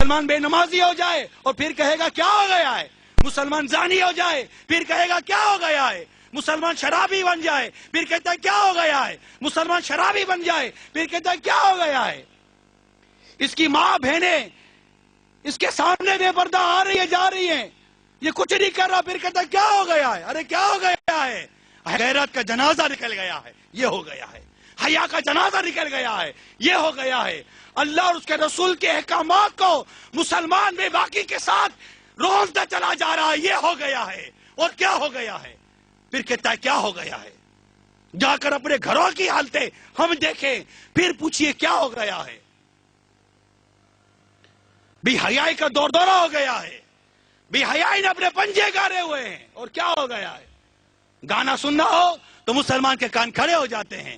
مسلمان بے نمازی ہو جائے اور پھر کہے گا کیا ہو گیا ہے؟ مسلمان زانی ہو جائے پھر کہے گا کیا ہو گیا ہے؟ مسلمان شرابی بن جائے پھر کہتا ہے کیا ہو گیا ہے؟ مسلمان شرابی بن جائے پھر کہتا ہے کیا ہو گیا ہے؟ اس کی ماں بہنیں اس کے سامنے بے پردہ آ رہی ہے جا رہی ہیں، یہ کچھ نہیں کر رہا پھر کہتا ہے کیا ہو گیا ہے؟ ارے کیا ہو گیا ہے؟ غیرت کا جنازہ نکل گیا ہے، یہ ہو گیا ہے۔ حیا کا جنازہ نکل گیا ہے، یہ ہو گیا ہے۔ اللہ اور اس کے رسول کے احکامات کو مسلمان بے باکی کے ساتھ رونتا چلا جا رہا ہے، یہ ہو گیا ہے۔ اور کیا ہو گیا ہے؟ پھر کہتا ہے کیا ہو گیا ہے؟ جا کر اپنے گھروں کی حالتیں ہم دیکھیں، پھر پوچھئے کیا ہو گیا ہے؟ بے حیائی کا دور دورہ ہو گیا ہے، بے حیائی نے اپنے پنجے گاڑے ہوئے ہیں۔ اور کیا ہو گیا ہے؟ گانا سننا ہو تو مسلمان کے کان کھڑے ہو جاتے ہیں،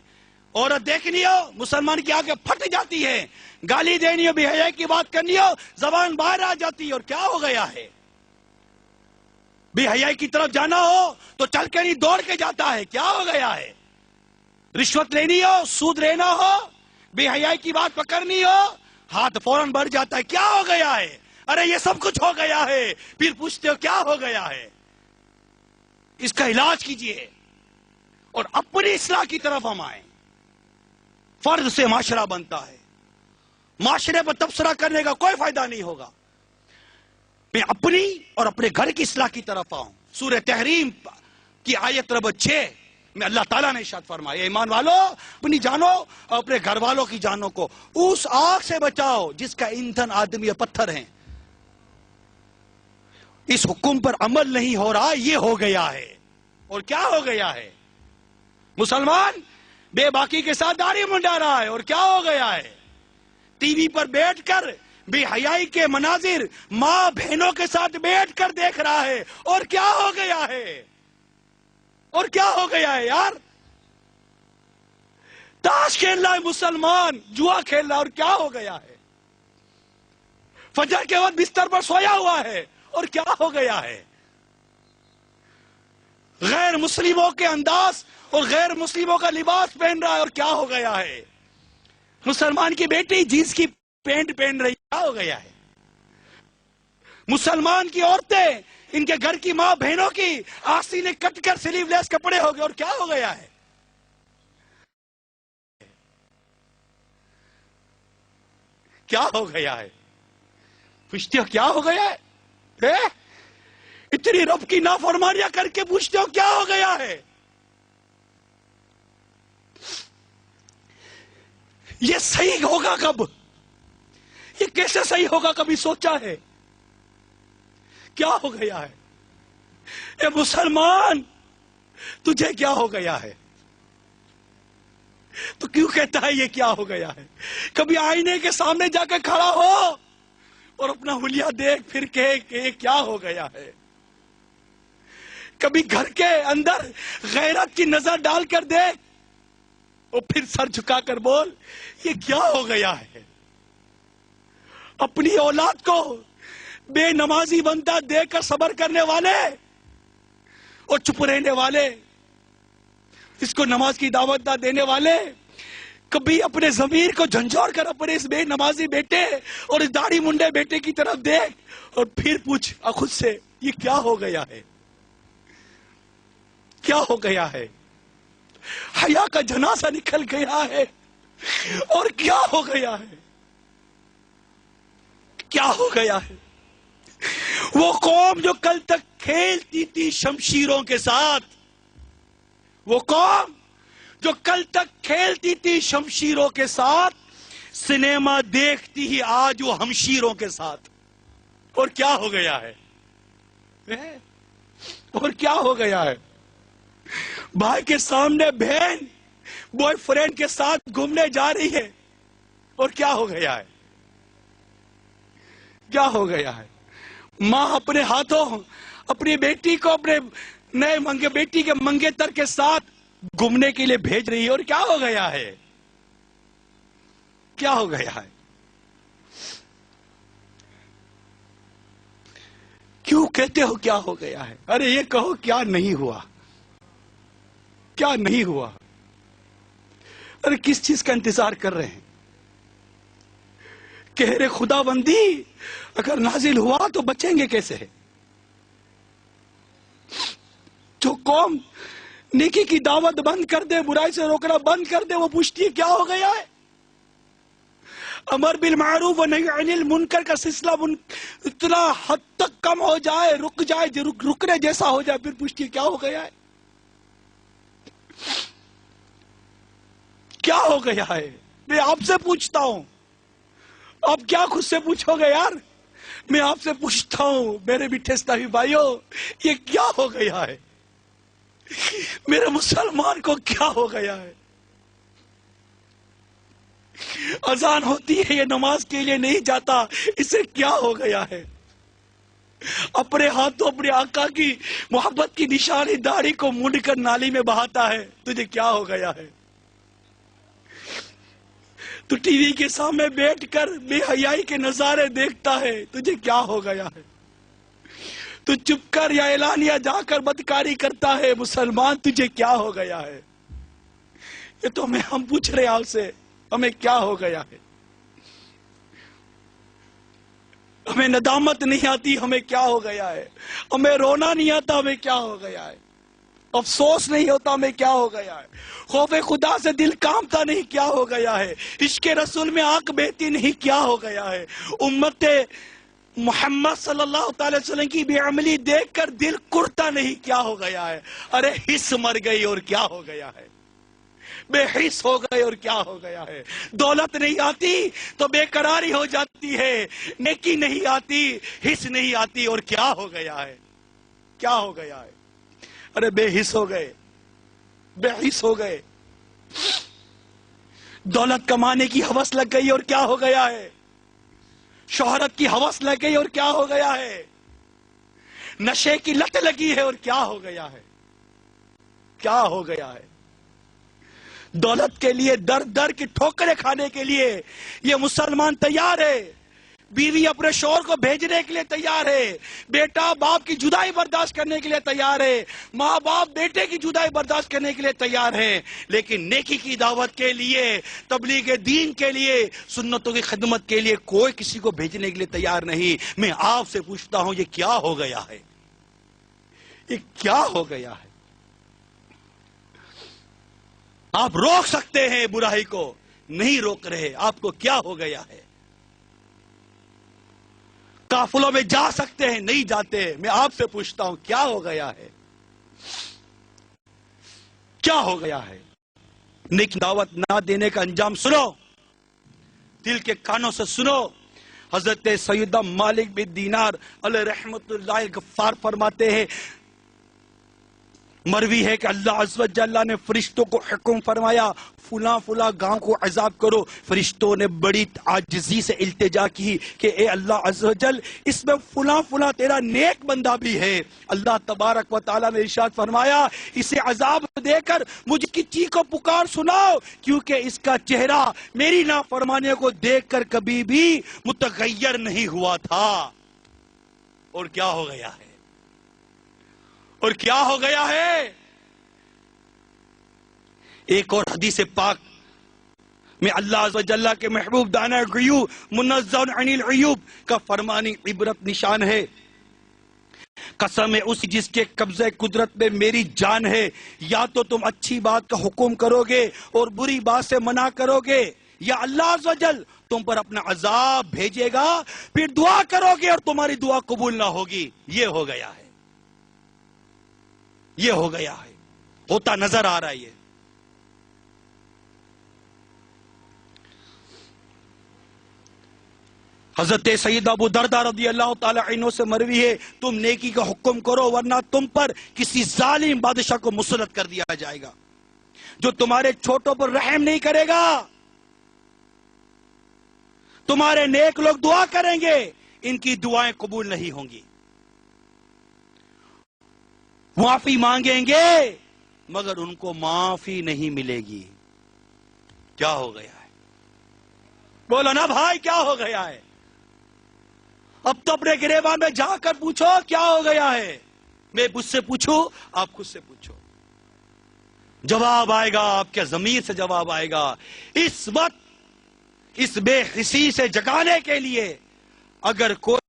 عورت دیکھنی ہو مسلمان کی آنکھیں پھٹ جاتی ہے، گالی دینی ہو بے حیائی کی بات کرنی ہو زبان باہر آ جاتی ہے۔ اور کیا ہو گیا ہے؟ بے حیائی کی طرف جانا ہو تو چل کے نہیں دوڑ کے جاتا ہے، کیا ہو گیا ہے؟ رشوت لینی ہو سود لینا ہو بے حیائی کی بات پکڑنی ہو ہاتھ فوراً بڑھ جاتا ہے، کیا ہو گیا ہے؟ ارے یہ سب کچھ ہو گیا ہے، پھر پوچھتے ہو کیا ہو گیا ہے؟ اس کا علاج کیجئے اور اپنی اصلاح کی طرف ہم آئیں۔ فرد سے معاشرہ بنتا ہے، معاشرے پر تبصرہ کرنے کا کوئی فائدہ نہیں ہوگا۔ میں اپنی اور اپنے گھر کی اصلاح کی طرف آؤں۔ سورہ تحریم کی آیت نمبر 6 میں اللہ تعالیٰ نے ارشاد فرمایا، ایمان والو اپنی جانوں اور اپنے گھر والوں کی جانوں کو اس آگ سے بچاؤ جس کا ایندھن آدمی اور پتھر ہیں۔ اس حکم پر عمل نہیں ہو رہا، یہ ہو گیا ہے۔ اور کیا ہو گیا ہے؟ مسلمان بے باکی کے ساتھ داڑھی منڈا رہا ہے۔ اور کیا ہو گیا ہے؟ ٹی وی پر بیٹھ کر بے حیائی کے مناظر ماں بہنوں کے ساتھ بیٹھ کر دیکھ رہا ہے۔ اور کیا ہو گیا ہے؟ اور کیا ہو گیا ہے یار؟ تاش کھیل رہا ہے مسلمان، جوا کھیل رہا ہے۔ اور کیا ہو گیا ہے؟ فجر کے وقت بستر پر سویا ہوا ہے۔ اور کیا ہو گیا ہے؟ غیر مسلموں کے انداز اور غیر مسلموں کا لباس پہن رہا ہے۔ اور کیا ہو گیا ہے؟ مسلمان کی بیٹی جینس کی پینٹ پہن رہی ہے، کیا ہو گیا ہے؟ مسلمان کی عورتیں ان کے گھر کی ماں بہنوں کی آستینیں کٹ کر سلیو لیس کپڑے ہو گئے۔ اور کیا ہو گیا ہے؟ کیا ہو گیا ہے؟ پوچھتے ہو کیا ہو گیا ہے؟ اتنی رب کی نافرمانیاں کر کے پوچھتے ہو کیا ہو گیا ہے؟ یہ صحیح ہوگا کب؟ یہ کیسے صحیح ہوگا کبھی سوچا ہے؟ کیا ہو گیا ہے؟ اے مسلمان تجھے کیا ہو گیا ہے؟ تو کیوں کہتا ہے یہ کیا ہو گیا ہے؟ کبھی آئینے کے سامنے جا کے کھڑا ہو اور اپنا حلیہ دیکھ پھر کہے کہ یہ کیا ہو گیا ہے؟ کبھی گھر کے اندر غیرت کی نظر ڈال کر دیکھ اور پھر سر جھکا کر بول یہ کیا ہو گیا ہے؟ اپنی اولاد کو بے نمازی بندہ دیکھ کر صبر کرنے والے اور چپ رہنے والے، اس کو نماز کی دعوت نہ دینے والے، کبھی اپنے ضمیر کو جھنجھوڑ کر اپنے اس بے نمازی بیٹے اور اس داڑھی منڈے بیٹے کی طرف دیکھ اور پھر پوچھ خود سے یہ کیا ہو گیا ہے؟ کیا ہو گیا ہے؟ حیا کا جنازہ نکل گیا ہے۔ اور کیا ہو گیا ہے؟ کیا ہو گیا ہے؟ وہ قوم جو کل تک کھیلتی تھی شمشیروں کے ساتھ، وہ قوم جو کل تک کھیلتی تھی شمشیروں کے ساتھ، سنیما دیکھتی ہی آج وہ ہمشیروں کے ساتھ۔ اور کیا ہو گیا ہے؟ اور کیا ہو گیا ہے؟ بھائی کے سامنے بہن بوائے فرینڈ کے ساتھ گھومنے جا رہی ہے۔ اور کیا ہو گیا ہے؟ کیا ہو گیا ہے؟ ماں اپنے ہاتھوں اپنی بیٹی کو اپنے نئے بیٹی کے منگیتر کے ساتھ گھومنے کے لیے بھیج رہی ہے۔ اور کیا ہو گیا ہے؟ کیا ہو گیا ہے؟ کیوں کہتے ہو کیا ہو گیا ہے؟ ارے یہ کہو کیا نہیں ہوا؟ کیا نہیں ہوا؟ ارے کس چیز کا انتظار کر رہے ہیں؟ कहरे खुदाबंदी अगर नाजिल हुआ तो बचेंगे कैसे? जो कौम नेकी की दावत बंद कर दे, बुराई से रोकना बंद कर दे, वो पूछती है क्या हो गया है? अमर बिल मारूफ व नही अनिल मुनकर का सिलसिला इतना हद तक कम हो जाए, रुक जाए, रुकने जैसा हो जाए, फिर पूछती है क्या हो गया है? क्या हो गया है? मैं आपसे पूछता हूं, आप क्या खुद से पूछोगे यार? मैं आपसे पूछता हूं मेरे मिठे इस्लामी भाइयों, ये क्या हो गया है? मेरे मुसलमान को क्या हो गया है? अजान होती है, ये नमाज के लिए नहीं जाता, इसे क्या हो गया है? अपने हाथों अपने आका की मोहब्बत की निशानी दाढ़ी को मुंड कर नाली में बहाता है, तुझे क्या हो गया है? तू टीवी के सामने बैठकर बेहयाई के नजारे देखता है, तुझे क्या हो गया है? तू चुप कर या एलानिया जाकर बदकारी करता है, मुसलमान तुझे क्या हो गया है? ये तो हम पूछ रहे हैं आपसे, हमें क्या हो गया है? हमें नदामत नहीं आती, हमें क्या हो गया है? हमें रोना नहीं आता, हमें क्या हो गया है? अफसोस नहीं होता, हमें क्या हो गया है? खौफे खुदा से दिल कांपता नहीं, क्या हो गया है? इश्क रसूल में आंख बहती नहीं, क्या हो गया है? उम्मत मोहम्मद सल्लल्लाहु अलैहि वसल्लम की बेअमली देखकर दिल कुड़ता नहीं, क्या हो गया है? अरे हिस्स मर गई और क्या हो गया है? बेहिस हो गए और क्या हो गया है? दौलत नहीं आती तो बेकरारी हो जाती है, नेकी नहीं आती, हिस्स नहीं आती और क्या हो गया है? क्या हो गया है? अरे बेहिस हो गए, बेहिस हो गए। दौलत कमाने की हवस लग गई और क्या हो गया है? शोहरत की हवस लग गई और क्या हो गया है? नशे की लत लगी है और क्या हो गया है? क्या हो गया है? दौलत के लिए दर दर की ठोकरें खाने के लिए ये मुसलमान तैयार है। बीवी अपने शौहर को भेजने के लिए तैयार है, बेटा बाप की जुदाई बर्दाश्त करने के लिए तैयार है, माँ बाप बेटे की जुदाई बर्दाश्त करने के लिए तैयार है, लेकिन नेकी की दावत के लिए, तबलीग दीन के लिए, सुन्नतों की खिदमत के लिए कोई किसी को भेजने के लिए तैयार नहीं। मैं आपसे पूछता हूं, ये क्या हो गया है? ये क्या हो गया है? आप रोक सकते हैं बुराई को, नहीं रोक रहे, आपको क्या हो गया है? काफिलों में जा सकते हैं, नहीं जाते। मैं आपसे पूछता हूं, क्या हो गया है? क्या हो गया है? नेक दावत ना देने का अंजाम सुनो, दिल के कानों से सुनो। हजरत सैयदा मालिक बिन दीनार अलैहि रहमतुल्लाह गफ्फार फरमाते हैं, मरवी है कि अल्लाह अज़्ज़ व जल्ला ने फरिश्तों को हुक्म फरमाया, फुला फुला गांव को अजाब करो। फरिश्तों ने बड़ी आजिज़ी से इल्तिजा की कि ए अल्लाह अज़्ज़ व जल, इसमें फुला फुला तेरा नेक बंदा भी है। अल्लाह तबारक व तआला ने इरशाद फरमाया, इसे अजाब देकर मुझकी चीख को पुकार सुनाओ, क्योंकि इसका चेहरा मेरी नाफरमानियों को देखकर कभी भी मुतगय्यर नहीं हुआ था। और क्या हो गया है? और क्या हो गया है? एक और हदीस पाक में अल्लाह अज़्ज़ व जल्ला के महबूब दाना गुयूब मुनज़्ज़ह अनिल उयूब का फरमानी इबरत निशान है। कसम है उस जिसके कब्ज़े कुदरत में मेरी जान है, या तो तुम अच्छी बात का हुक्म करोगे और बुरी बात से मना करोगे, या अल्लाह अज़्ज़ व जल तुम पर अपना अजाब भेजेगा, फिर दुआ करोगे और तुम्हारी दुआ कबूल ना होगी। ये हो गया है, ये हो गया है, होता नजर आ रहा है। ये हजरत सैयद अबू दरदा रज़ी अल्लाह ताला अन्हु से मरवी है, तुम नेकी का हुक्म करो वरना तुम पर किसी जालिम बादशाह को मुसल्लत कर दिया जाएगा जो तुम्हारे छोटों पर रहम नहीं करेगा। तुम्हारे नेक लोग दुआ करेंगे, इनकी दुआएं कबूल नहीं होंगी। माफी मांगेंगे मगर उनको माफी नहीं मिलेगी। क्या हो गया है? बोलो ना भाई, क्या हो गया है? अब तो अपने गिरेबान में जाकर पूछो क्या हो गया है। मैं मुझसे पूछूं, आप खुद से पूछो, जवाब आएगा, आपके ज़मीर से जवाब आएगा। इस वक्त اس بے حسی سے جگانے کے لیے اگر کوئی